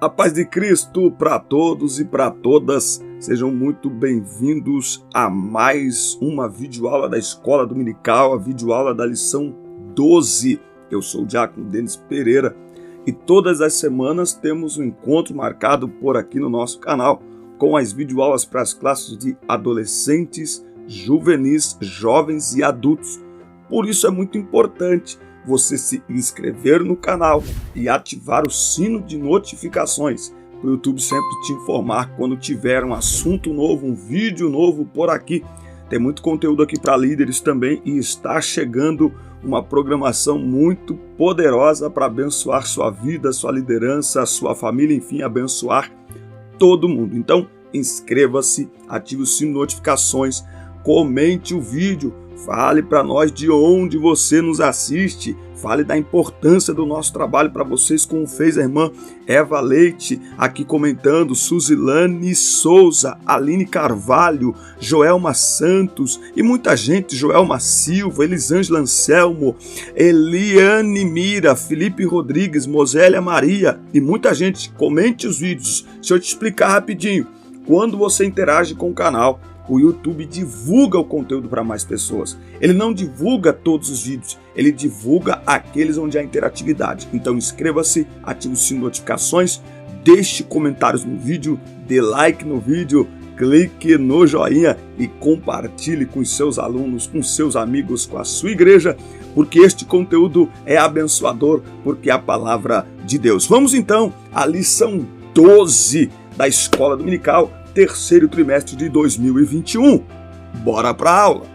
A paz de Cristo para todos e para todas. Sejam muito bem-vindos a mais uma videoaula da Escola Dominical, a videoaula da lição 12. Eu sou o Diácono Denis Pereira e todas as semanas temos um encontro marcado por aqui no nosso canal com as videoaulas para as classes de adolescentes, juvenis, jovens e adultos. Por isso é muito importante você se inscrever no canal e ativar o sino de notificações para o YouTube sempre te informar quando tiver um assunto novo, um vídeo novo por aqui. Tem muito conteúdo aqui para líderes também e está chegando uma programação muito poderosa para abençoar sua vida, sua liderança, sua família, enfim, abençoar todo mundo. Então, inscreva-se, ative o sino de notificações, comente o vídeo, fale para nós de onde você nos assiste, fale da importância do nosso trabalho para vocês, como fez a irmã Eva Leite aqui comentando, Suzilane Souza, Aline Carvalho, Joelma Santos e muita gente, Joelma Silva, Elisângela Anselmo, Eliane Mira, Felipe Rodrigues, Mosélia Maria e muita gente. Comente os vídeos. Deixa eu te explicar rapidinho. Quando você interage com o canal, o YouTube divulga o conteúdo para mais pessoas. Ele não divulga todos os vídeos, ele divulga aqueles onde há interatividade. Então inscreva-se, ative o sino de notificações, deixe comentários no vídeo, dê like no vídeo, clique no joinha e compartilhe com os seus alunos, com seus amigos, com a sua igreja, porque este conteúdo é abençoador, porque é a palavra de Deus. Vamos então à lição 12 da Escola Dominical, terceiro trimestre de 2021. Bora para a aula!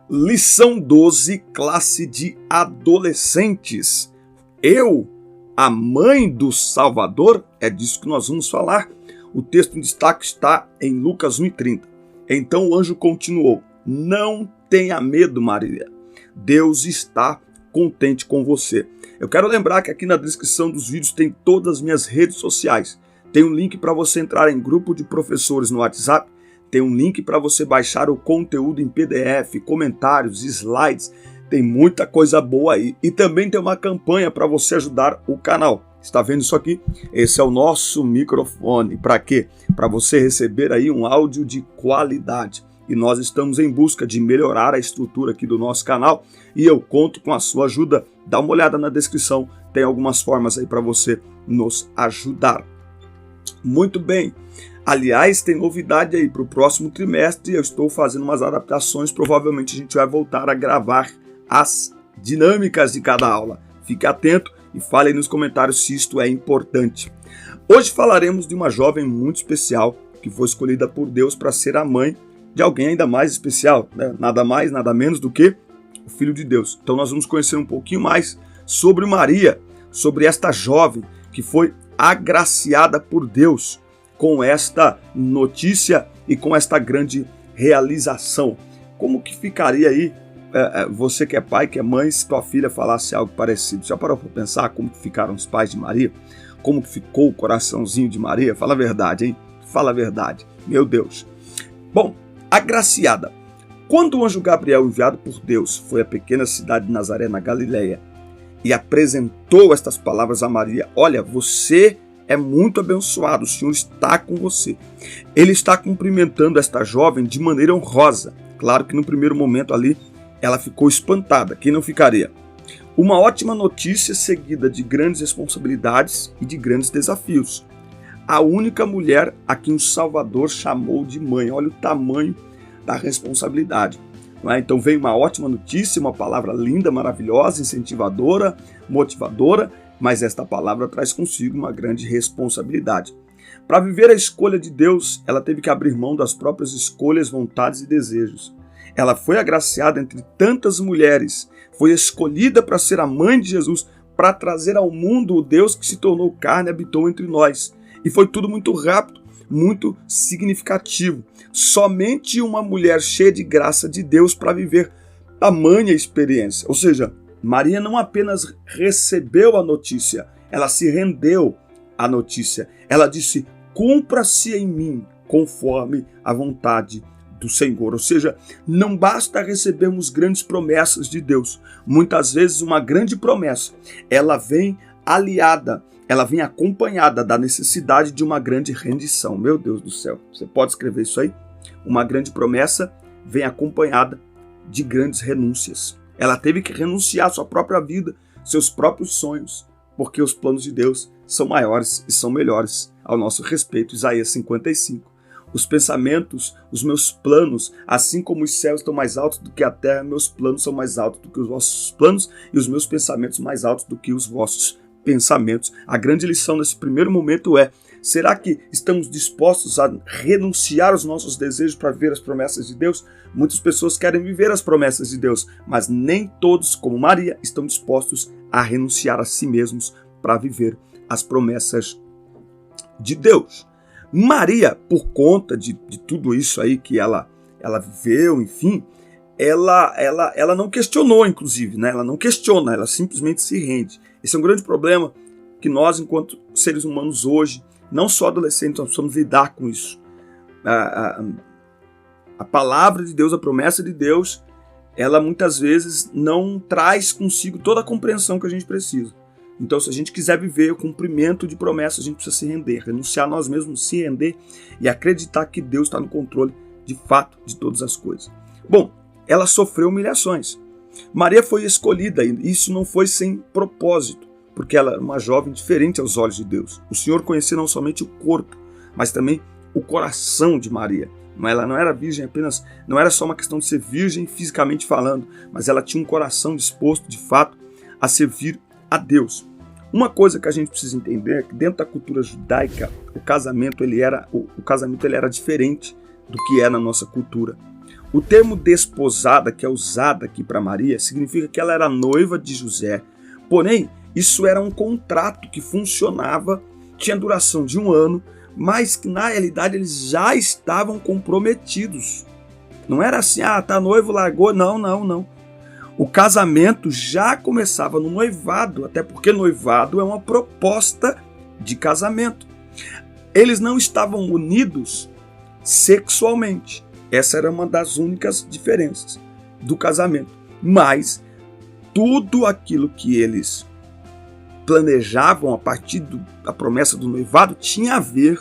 Lição 12, classe de adolescentes. Eu, a mãe do Salvador, é disso que nós vamos falar. O texto em destaque está em Lucas 1:30. Então o anjo continuou: não tenha medo, Maria. Deus está contente com você. Eu quero lembrar que aqui na descrição dos vídeos tem todas as minhas redes sociais. Tem um link para você entrar em grupo de professores no WhatsApp. Tem um link para você baixar o conteúdo em PDF, comentários, slides. Tem muita coisa boa aí. E também tem uma campanha para você ajudar o canal. Está vendo isso aqui? Esse é o nosso microfone. Para quê? Para você receber aí um áudio de qualidade. E nós estamos em busca de melhorar a estrutura aqui do nosso canal e eu conto com a sua ajuda. Dá uma olhada na descrição, tem algumas formas aí para você nos ajudar. Muito bem, aliás, tem novidade aí para o próximo trimestre, eu estou fazendo umas adaptações, provavelmente a gente vai voltar a gravar as dinâmicas de cada aula. Fique atento e fale aí nos comentários se isto é importante. Hoje falaremos de uma jovem muito especial que foi escolhida por Deus para ser a mãe de alguém ainda mais especial, né? Nada mais, nada menos do que o Filho de Deus. Então nós vamos conhecer um pouquinho mais sobre Maria, sobre esta jovem que foi agraciada por Deus com esta notícia e com esta grande realização. Como que ficaria aí, você que é pai, que é mãe, se tua filha falasse algo parecido? Já parou para pensar como que ficaram os pais de Maria? Como que ficou o coraçãozinho de Maria? Fala a verdade, hein? Fala a verdade. Meu Deus. Bom, agraciada. Quando o anjo Gabriel, enviado por Deus, foi à pequena cidade de Nazaré, na Galileia, e apresentou estas palavras a Maria: olha, você é muito abençoado, o Senhor está com você. Ele está cumprimentando esta jovem de maneira honrosa. Claro que no primeiro momento ali, ela ficou espantada. Quem não ficaria? Uma ótima notícia seguida de grandes responsabilidades e de grandes desafios. A única mulher a quem o Salvador chamou de mãe. Olha o tamanho da responsabilidade. Não é? Então vem uma ótima notícia, uma palavra linda, maravilhosa, incentivadora, motivadora, mas esta palavra traz consigo uma grande responsabilidade. Para viver a escolha de Deus, ela teve que abrir mão das próprias escolhas, vontades e desejos. Ela foi agraciada entre tantas mulheres, foi escolhida para ser a mãe de Jesus, para trazer ao mundo o Deus que se tornou carne e habitou entre nós. E foi tudo muito rápido, muito significativo. Somente uma mulher cheia de graça de Deus para viver tamanha experiência. Ou seja, Maria não apenas recebeu a notícia, ela se rendeu à notícia. Ela disse: cumpra-se em mim conforme a vontade do Senhor. Ou seja, não basta recebermos grandes promessas de Deus. Muitas vezes uma grande promessa, ela vem aliada, ela vem acompanhada da necessidade de uma grande rendição. Meu Deus do céu, você pode escrever isso aí? Uma grande promessa vem acompanhada de grandes renúncias. Ela teve que renunciar à sua própria vida, seus próprios sonhos, porque os planos de Deus são maiores e são melhores ao nosso respeito. Isaías 55. Os pensamentos, os meus planos, assim como os céus estão mais altos do que a terra, meus planos são mais altos do que os vossos planos e os meus pensamentos mais altos do que os vossos pensamentos. A grande lição nesse primeiro momento é: será que estamos dispostos a renunciar aos nossos desejos para viver as promessas de Deus? Muitas pessoas querem viver as promessas de Deus, mas nem todos, como Maria, estão dispostos a renunciar a si mesmos para viver as promessas de Deus. Maria, por conta de tudo isso aí que ela viveu, enfim, ela não questionou, inclusive, né? Ela não questiona, ela simplesmente se rende. Esse é um grande problema que nós, enquanto seres humanos hoje, não só adolescentes, nós precisamos lidar com isso. A palavra de Deus, a promessa de Deus, ela muitas vezes não traz consigo toda a compreensão que a gente precisa. Então, se a gente quiser viver o cumprimento de promessas, a gente precisa se render, renunciar a nós mesmos, se render e acreditar que Deus está no controle, de fato, de todas as coisas. Bom, ela sofreu humilhações. Maria foi escolhida, e isso não foi sem propósito, porque ela era uma jovem diferente aos olhos de Deus. O Senhor conhecia não somente o corpo, mas também o coração de Maria. Ela não era virgem apenas, não era só uma questão de ser virgem fisicamente falando, mas ela tinha um coração disposto, de fato, a servir a Deus. Uma coisa que a gente precisa entender é que dentro da cultura judaica, o casamento ele era diferente do que é na nossa cultura. O termo desposada, que é usado aqui para Maria, significa que ela era noiva de José. Porém, isso era um contrato que funcionava, tinha duração de 1 ano, mas que na realidade eles já estavam comprometidos. Não era assim, tá noivo, largou. Não. O casamento já começava no noivado, até porque noivado é uma proposta de casamento. Eles não estavam unidos sexualmente. Essa era uma das únicas diferenças do casamento. Mas tudo aquilo que eles planejavam a partir da promessa do noivado tinha a ver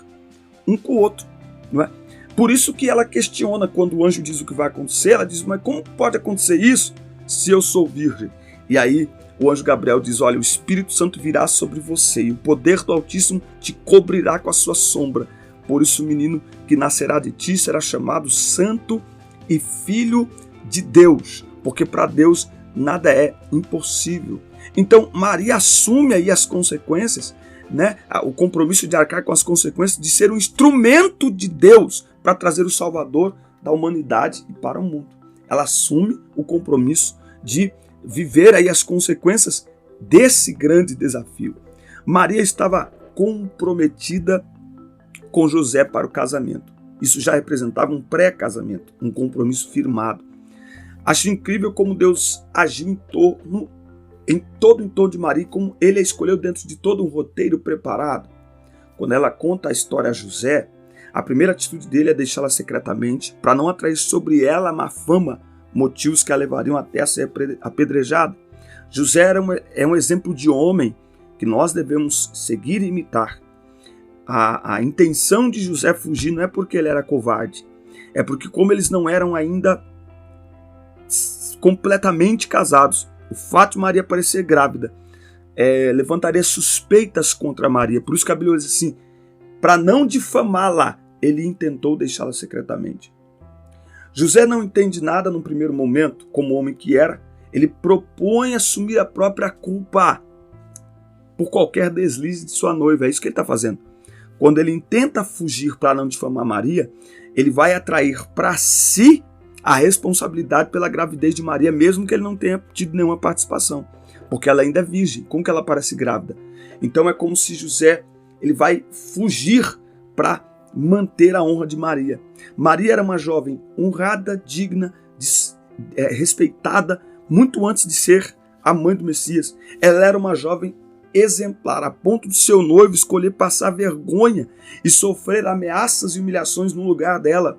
um com o outro, não é? Por isso que ela questiona quando o anjo diz o que vai acontecer. Ela diz, mas como pode acontecer isso se eu sou virgem? E aí o anjo Gabriel diz, olha, o Espírito Santo virá sobre você e o poder do Altíssimo te cobrirá com a sua sombra. Por isso o menino que nascerá de ti será chamado Santo e Filho de Deus, porque para Deus nada é impossível. Então Maria assume aí as consequências, né? O compromisso de arcar com as consequências de ser um instrumento de Deus para trazer o Salvador da humanidade e para o mundo. Ela assume o compromisso de viver aí as consequências desse grande desafio. Maria estava comprometida com José para o casamento. Isso já representava um pré-casamento, um compromisso firmado. Acho incrível como Deus agiu em todo o entorno de Maria, como ele a escolheu dentro de todo um roteiro preparado. Quando ela conta a história a José, a primeira atitude dele é deixá-la secretamente, para não atrair sobre ela a má fama, motivos que a levariam até a ser apedrejada. José é um exemplo de homem que nós devemos seguir e imitar. A intenção de José fugir não é porque ele era covarde, é porque como eles não eram ainda completamente casados, o fato de Maria parecer grávida levantaria suspeitas contra Maria. Por isso que a Bíblia diz assim, para não difamá-la, ele intentou deixá-la secretamente. José não entende nada no primeiro momento, como homem que era. Ele propõe assumir a própria culpa por qualquer deslize de sua noiva. É isso que ele está fazendo. Quando ele tenta fugir para não difamar Maria, ele vai atrair para si a responsabilidade pela gravidez de Maria, mesmo que ele não tenha tido nenhuma participação, porque ela ainda é virgem. Como que ela parece grávida? Então é como se José ele vai fugir para manter a honra de Maria. Maria era uma jovem honrada, digna, respeitada, muito antes de ser a mãe do Messias. Ela era uma jovem exemplar, a ponto de seu noivo escolher passar vergonha e sofrer ameaças e humilhações no lugar dela.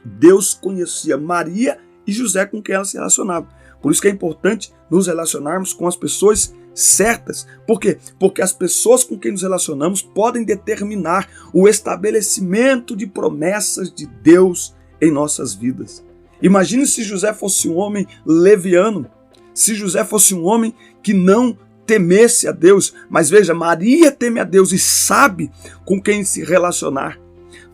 Deus conhecia Maria e José com quem ela se relacionava. Por isso que é importante nos relacionarmos com as pessoas certas. Por quê? Porque as pessoas com quem nos relacionamos podem determinar o estabelecimento de promessas de Deus em nossas vidas. Imagine se José fosse um homem leviano, se José fosse um homem que não temesse a Deus. Mas veja, Maria teme a Deus e sabe com quem se relacionar.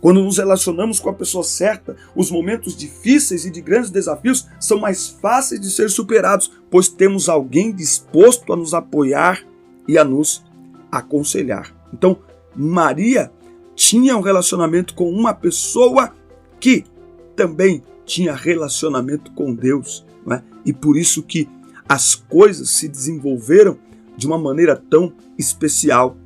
Quando nos relacionamos com a pessoa certa, os momentos difíceis e de grandes desafios são mais fáceis de ser superados, pois temos alguém disposto a nos apoiar e a nos aconselhar. Então, Maria tinha um relacionamento com uma pessoa que também tinha relacionamento com Deus, não é? E por isso que as coisas se desenvolveram de uma maneira tão especial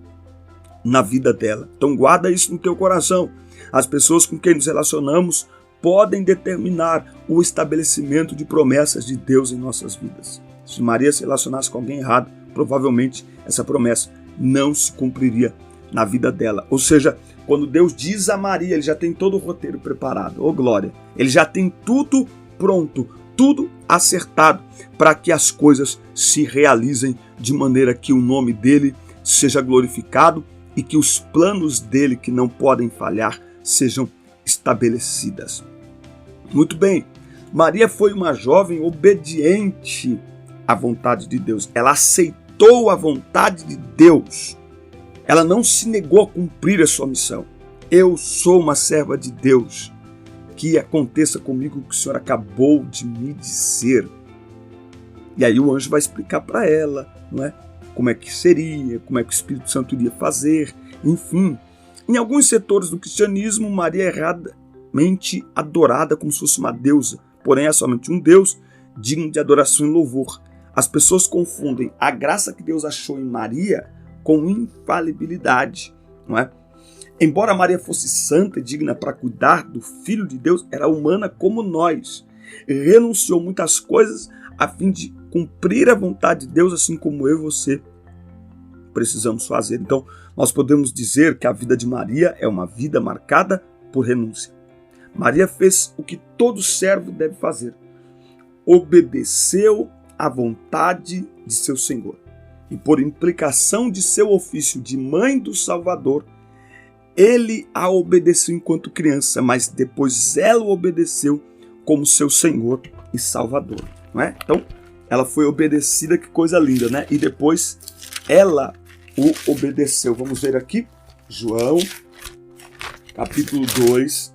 na vida dela. Então guarda isso no teu coração. As pessoas com quem nos relacionamos podem determinar o estabelecimento de promessas de Deus em nossas vidas. Se Maria se relacionasse com alguém errado, provavelmente essa promessa não se cumpriria na vida dela. Ou seja, quando Deus diz a Maria, ele já tem todo o roteiro preparado. Oh glória! Ele já tem tudo pronto, tudo acertado para que as coisas se realizem de maneira que o nome dele seja glorificado e que os planos dele, que não podem falhar, sejam estabelecidas. Muito bem, Maria foi uma jovem obediente à vontade de Deus. Ela aceitou a vontade de Deus. Ela não se negou a cumprir a sua missão. Eu sou uma serva de Deus. Que aconteça comigo o que o Senhor acabou de me dizer. E aí o anjo vai explicar para ela, não é? Como é que seria, como é que o Espírito Santo iria fazer, enfim. Em alguns setores do cristianismo, Maria é erradamente adorada como se fosse uma deusa, porém é somente um Deus digno de adoração e louvor. As pessoas confundem a graça que Deus achou em Maria com infalibilidade, não é? Embora Maria fosse santa e digna para cuidar do Filho de Deus, era humana como nós. Renunciou muitas coisas a fim de cumprir a vontade de Deus, assim como eu e você precisamos fazer. Então, nós podemos dizer que a vida de Maria é uma vida marcada por renúncia. Maria fez o que todo servo deve fazer. Obedeceu à vontade de seu Senhor. E por implicação de seu ofício de mãe do Salvador, ele a obedeceu enquanto criança, mas depois ela o obedeceu como seu Senhor e Salvador, não é? Então, ela foi obedecida, que coisa linda, né? E depois ela o obedeceu. Vamos ver aqui, João, capítulo 2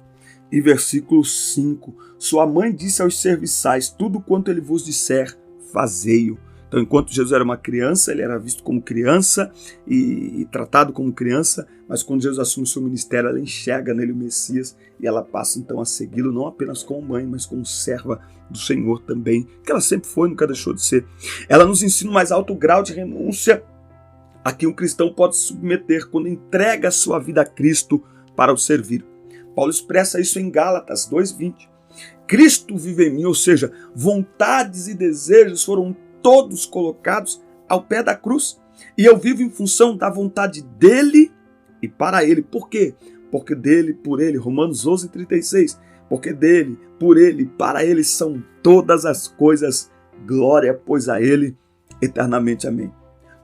e versículo 5. Sua mãe disse aos serviçais, tudo quanto ele vos disser, fazei-o. Então, enquanto Jesus era uma criança, ele era visto como criança e tratado como criança, mas quando Jesus assume o seu ministério, ela enxerga nele o Messias e ela passa então a segui-lo, não apenas como mãe, mas como serva do Senhor também, que ela sempre foi, nunca deixou de ser. Ela nos ensina o mais alto grau de renúncia a que um cristão pode se submeter quando entrega a sua vida a Cristo para o servir. Paulo expressa isso em Gálatas 2:20. Cristo vive em mim, ou seja, vontades e desejos foram todos colocados ao pé da cruz. E eu vivo em função da vontade dele e para ele. Por quê? Porque dele, por ele, Romanos 11:36. Porque dele, por ele, para ele são todas as coisas. Glória, pois a ele eternamente. Amém.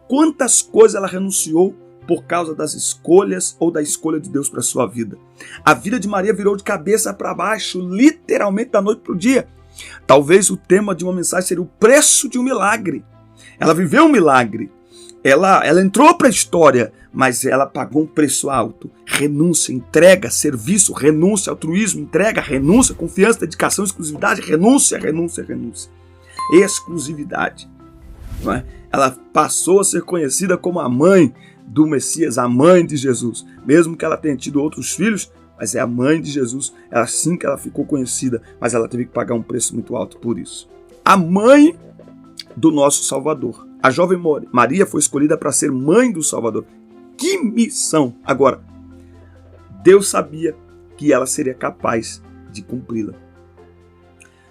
Quantas coisas ela renunciou por causa das escolhas ou da escolha de Deus para a sua vida. A vida de Maria virou de cabeça para baixo, literalmente da noite para o dia. Talvez o tema de uma mensagem seria o preço de um milagre. Ela viveu um milagre. Ela entrou para a história, mas ela pagou um preço alto. Renúncia, entrega, serviço, renúncia, altruísmo, entrega, renúncia, confiança, dedicação, exclusividade, renúncia. Exclusividade. Não é? Ela passou a ser conhecida como a mãe do Messias, a mãe de Jesus. Mesmo que ela tenha tido outros filhos, mas é a mãe de Jesus, é assim que ela ficou conhecida, mas ela teve que pagar um preço muito alto por isso. A mãe do nosso Salvador. A jovem Maria foi escolhida para ser mãe do Salvador. Que missão! Agora, Deus sabia que ela seria capaz de cumpri-la.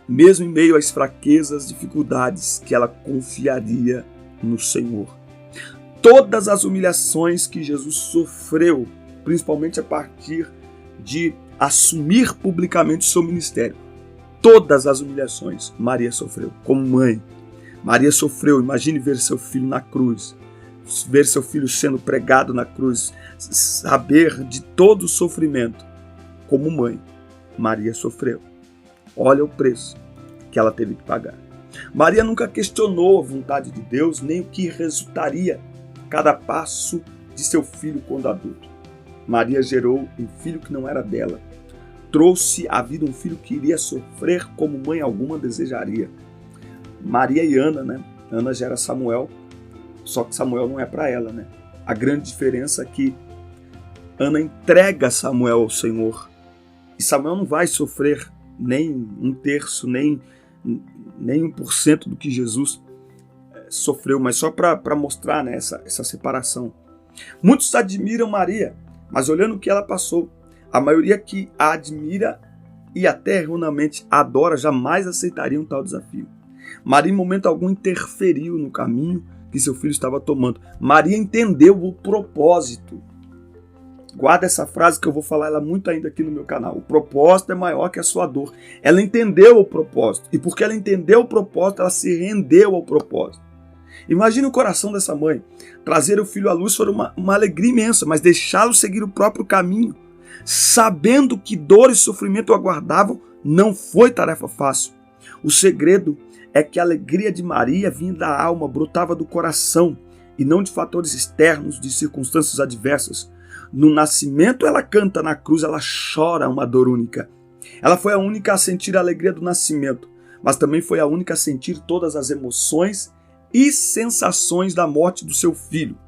Mesmo em meio às fraquezas, dificuldades, que ela confiaria no Senhor. Todas as humilhações que Jesus sofreu, principalmente a partir de assumir publicamente o seu ministério. Todas as humilhações Maria sofreu como mãe. Maria sofreu, imagine ver seu filho na cruz, ver seu filho sendo pregado na cruz, saber de todo o sofrimento. Como mãe, Maria sofreu. Olha o preço que ela teve que pagar. Maria nunca questionou a vontade de Deus, nem o que resultaria cada passo de seu filho quando adulto. Maria gerou um filho que não era dela. Trouxe à vida um filho que iria sofrer como mãe alguma desejaria. Maria e Ana, né? Ana gera Samuel, só que Samuel não é para ela, né? A grande diferença é que Ana entrega Samuel ao Senhor. E Samuel não vai sofrer nem 1/3, nem 1% do que Jesus sofreu, mas só para mostrar, né, essa separação. Muitos admiram Maria, mas olhando o que ela passou, a maioria que a admira e até erroneamente adora jamais aceitaria um tal desafio. Maria em momento algum interferiu no caminho que seu filho estava tomando. Maria entendeu o propósito. Guarda essa frase que eu vou falar ela muito ainda aqui no meu canal. O propósito é maior que a sua dor. Ela entendeu o propósito. E porque ela entendeu o propósito, ela se rendeu ao propósito. Imagine o coração dessa mãe. Trazer o filho à luz foi uma alegria imensa, mas deixá-lo seguir o próprio caminho, sabendo que dor e sofrimento o aguardavam, não foi tarefa fácil. O segredo é que a alegria de Maria vinha da alma, brotava do coração, e não de fatores externos, de circunstâncias adversas. No nascimento ela canta, na cruz ela chora uma dor única. Ela foi a única a sentir a alegria do nascimento, mas também foi a única a sentir todas as emoções e sensações da morte do seu filho.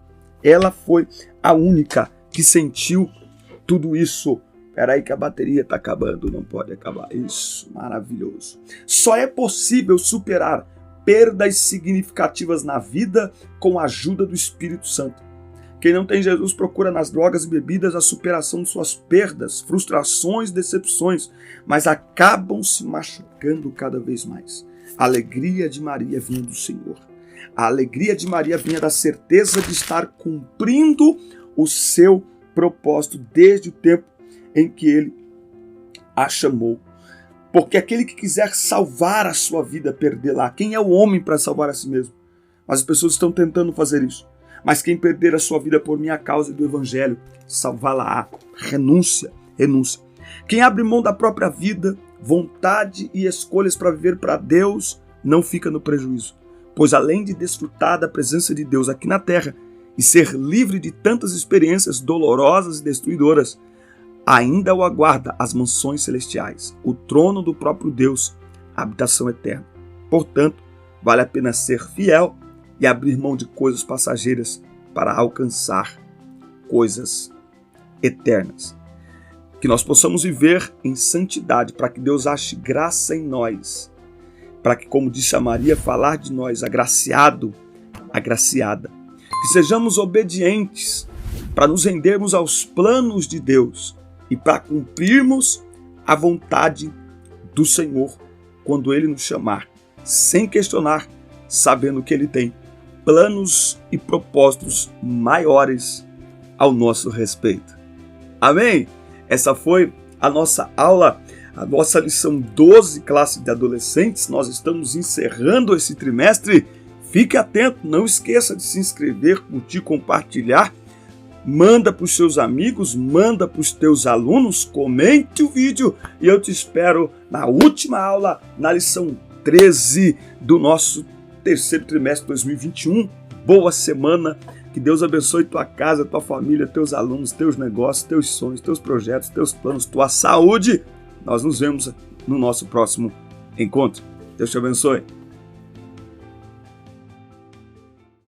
Ela foi a única que sentiu tudo isso. Espera aí que a bateria está acabando, não pode acabar. Isso, maravilhoso. Só é possível superar perdas significativas na vida com a ajuda do Espírito Santo. Quem não tem Jesus procura nas drogas e bebidas a superação de suas perdas, frustrações, decepções, mas acabam se machucando cada vez mais. A alegria de Maria vinha do Senhor. A alegria de Maria vinha da certeza de estar cumprindo o seu propósito desde o tempo em que ele a chamou. Porque aquele que quiser salvar a sua vida, perdê-la. Quem é o homem para salvar a si mesmo? Mas as pessoas estão tentando fazer isso. Mas quem perder a sua vida por minha causa e do Evangelho, salvá-la-á. Renúncia, renúncia. Quem abre mão da própria vida, vontade e escolhas para viver para Deus, não fica no prejuízo. Pois além de desfrutar da presença de Deus aqui na terra e ser livre de tantas experiências dolorosas e destruidoras, ainda o aguarda as mansões celestiais, o trono do próprio Deus, a habitação eterna. Portanto, vale a pena ser fiel e abrir mão de coisas passageiras para alcançar coisas eternas. Que nós possamos viver em santidade, para que Deus ache graça em nós, para que, como disse a Maria, falar de nós, agraciado, agraciada. Que sejamos obedientes para nos rendermos aos planos de Deus e para cumprirmos a vontade do Senhor quando Ele nos chamar, sem questionar, sabendo que Ele tem planos e propósitos maiores ao nosso respeito. Amém? Essa foi a nossa aula, a nossa lição 12, classe de adolescentes. Nós estamos encerrando esse trimestre. Fique atento, não esqueça de se inscrever, curtir, compartilhar. Manda para os seus amigos, manda para os teus alunos, comente o vídeo e eu te espero na última aula, na lição 13 do nosso terceiro trimestre de 2021. Boa semana, que Deus abençoe tua casa, tua família, teus alunos, teus negócios, teus sonhos, teus projetos, teus planos, tua saúde. Nós nos vemos no nosso próximo encontro. Deus te abençoe.